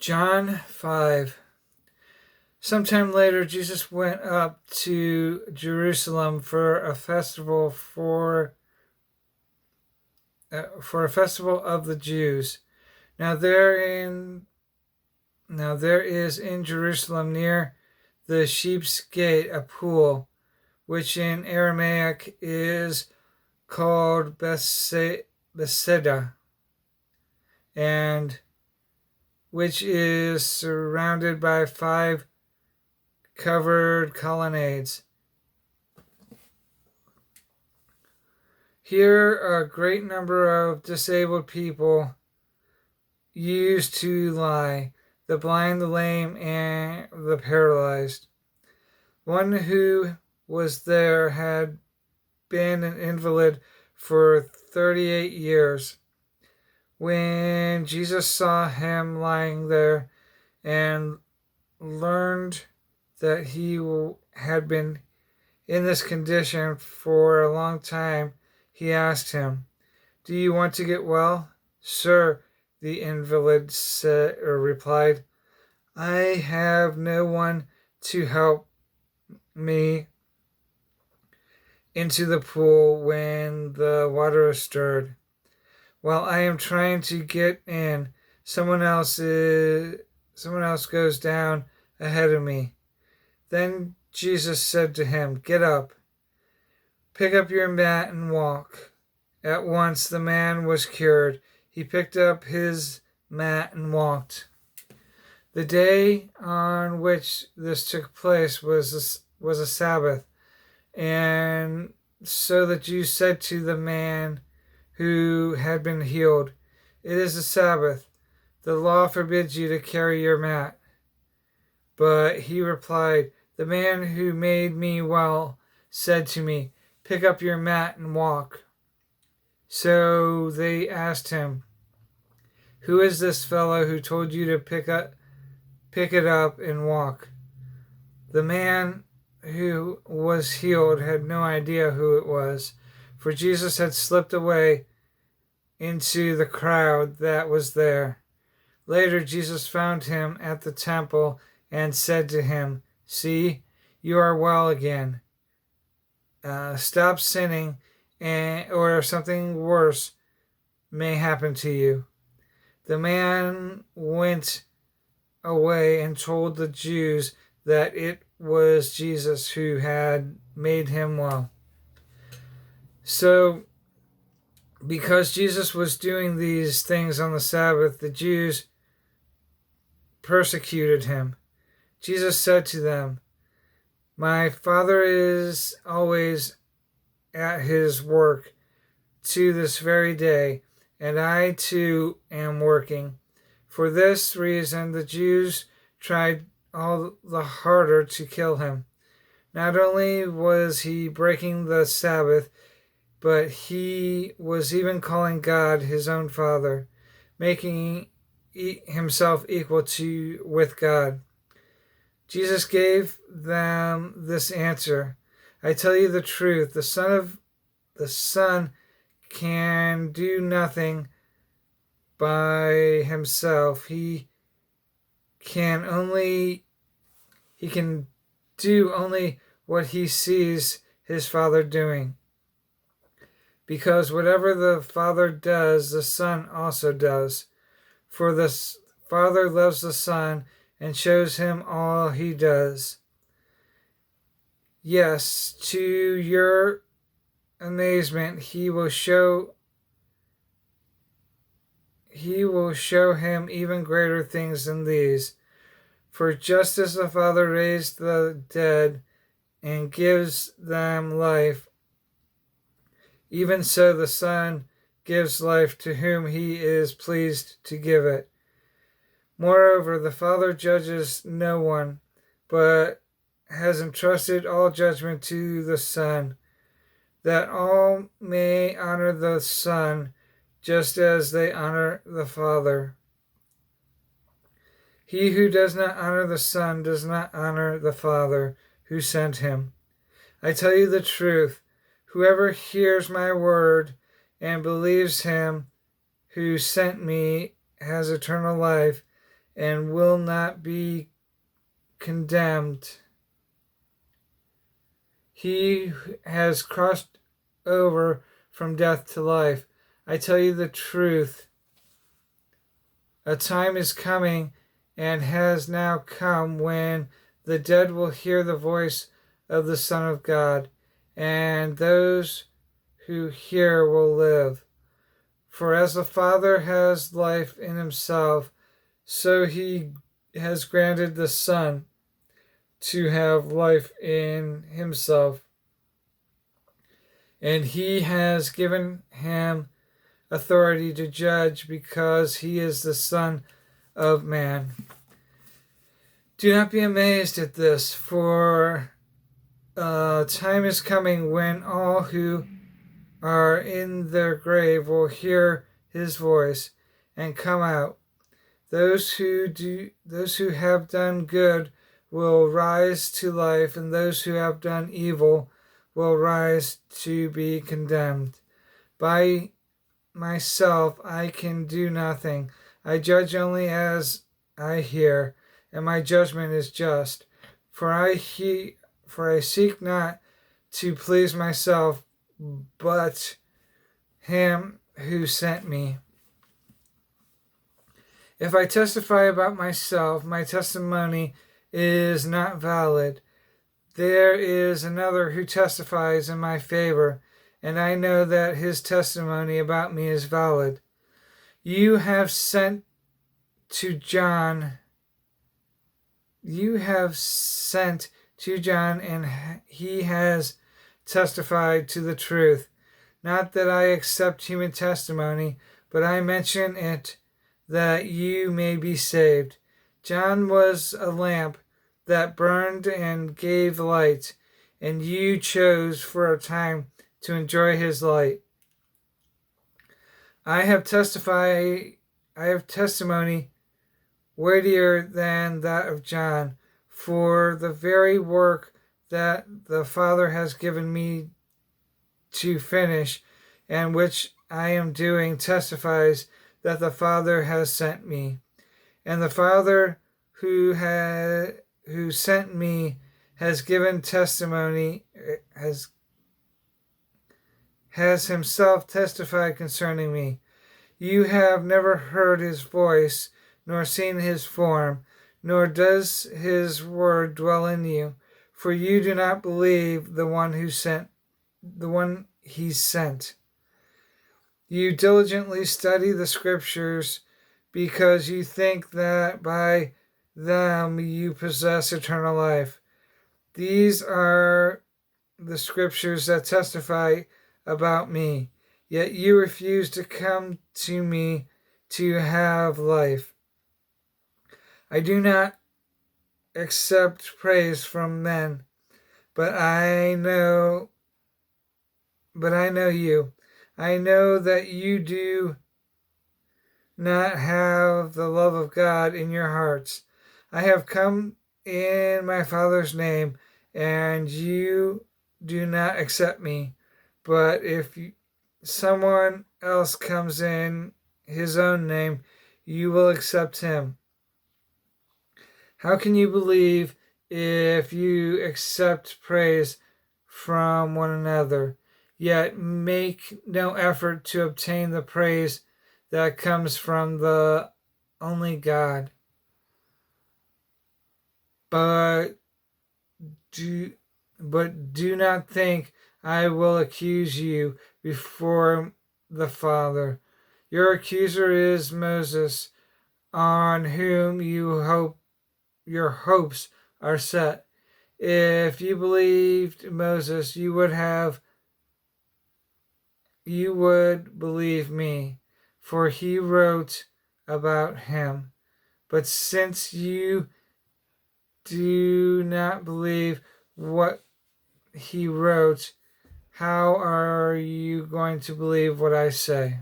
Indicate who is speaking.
Speaker 1: John 5. Sometime later, Jesus went up to Jerusalem for a festival of the Jews. Now there is in Jerusalem near the Sheep's Gate a pool, which in Aramaic is called Bethesda, and which is surrounded by 5 covered colonnades. Here a great number of disabled people used to lie, the blind, the lame, and the paralyzed. One who was there had been an invalid for 38 years. When Jesus saw him lying there and learned that he had been in this condition for a long time, he asked him, "Do you want to get well?" "Sir," the invalid replied, "I have no one to help me into the pool when the water is stirred. While I am trying to get in, someone else goes down ahead of me." Then Jesus said to him, "Get up, pick up your mat and walk." At once the man was cured. He picked up his mat and walked. The day on which this took place was a Sabbath, and so the Jews said to the man who had been healed, "It is a Sabbath. The law forbids you to carry your mat." But he replied, "The man who made me well said to me, 'Pick up your mat and walk.'" So they asked him, "Who is this fellow who told you to pick it up and walk?" The man who was healed had no idea who it was, for Jesus had slipped away into the crowd that was there. Later, Jesus found him at the temple and said to him, "See, you are well again. Stop sinning, or something worse may happen to you." The man went away and told the Jews that it was Jesus who had made him well. So, because Jesus was doing these things on the Sabbath, the Jews persecuted him. Jesus said to them, "My Father is always at his work to this very day, and I too am working." For this reason, the Jews tried all the harder to kill him. Not only was he breaking the Sabbath, but he was even calling God his own Father, making himself equal with God. Jesus gave them this answer, "I tell you the truth, the Son can do nothing by himself. He can do only what he sees his Father doing. Because whatever the Father does, the Son also does. For the Father loves the Son and shows him all he does. Yes, to your amazement, he will show him even greater things than these. For just as the Father raised the dead and gives them life, even so the Son gives life to whom he is pleased to give it. Moreover, the Father judges no one, but has entrusted all judgment to the Son, that all may honor the Son just as they honor the Father. He who does not honor the Son does not honor the Father who sent him. I tell you the truth, whoever hears my word and believes him who sent me has eternal life and will not be condemned. He has crossed over from death to life. I tell you the truth. A time is coming and has now come when the dead will hear the voice of the Son of God, and those who hear will live. For as the Father has life in himself, so he has granted the Son to have life in himself. And he has given him authority to judge because he is the Son of Man. Do not be amazed at this, for time is coming when all who are in their grave will hear his voice and come out. Those who have done good will rise to life, and those who have done evil will rise to be condemned. By myself I can do nothing. I judge only as I hear, and my judgment is just. For I seek not to please myself, but him who sent me. If I testify about myself, my testimony is not valid. There is another who testifies in my favor, and I know that his testimony about me is valid. You have sent to John, and he has testified to the truth. Not that I accept human testimony, but I mention it that you may be saved. John was a lamp that burned and gave light, and you chose for a time to enjoy his light. I have testimony weightier than that of John, for the very work that the Father has given me to finish, and which I am doing, testifies that the Father has sent me. And the Father who sent me has given testimony, has himself testified concerning me. You have never heard his voice, nor seen his form, nor does his word dwell in you, for you do not believe the one he sent. You diligently study the scriptures because you think that by them you possess eternal life. These are the scriptures that testify about me, yet you refuse to come to me to have life. I do not accept praise from men, but I know you. I know that you do not have the love of God in your hearts. I have come in my Father's name, and you do not accept me. But if someone else comes in his own name, you will accept him. How can you believe if you accept praise from one another, yet make no effort to obtain the praise that comes from the only God? But do not think I will accuse you before the Father. Your accuser is Moses, on whom your hopes are set. If you believed Moses, you would believe me, for he wrote about him. But since you do not believe what he wrote, how are you going to believe what I say?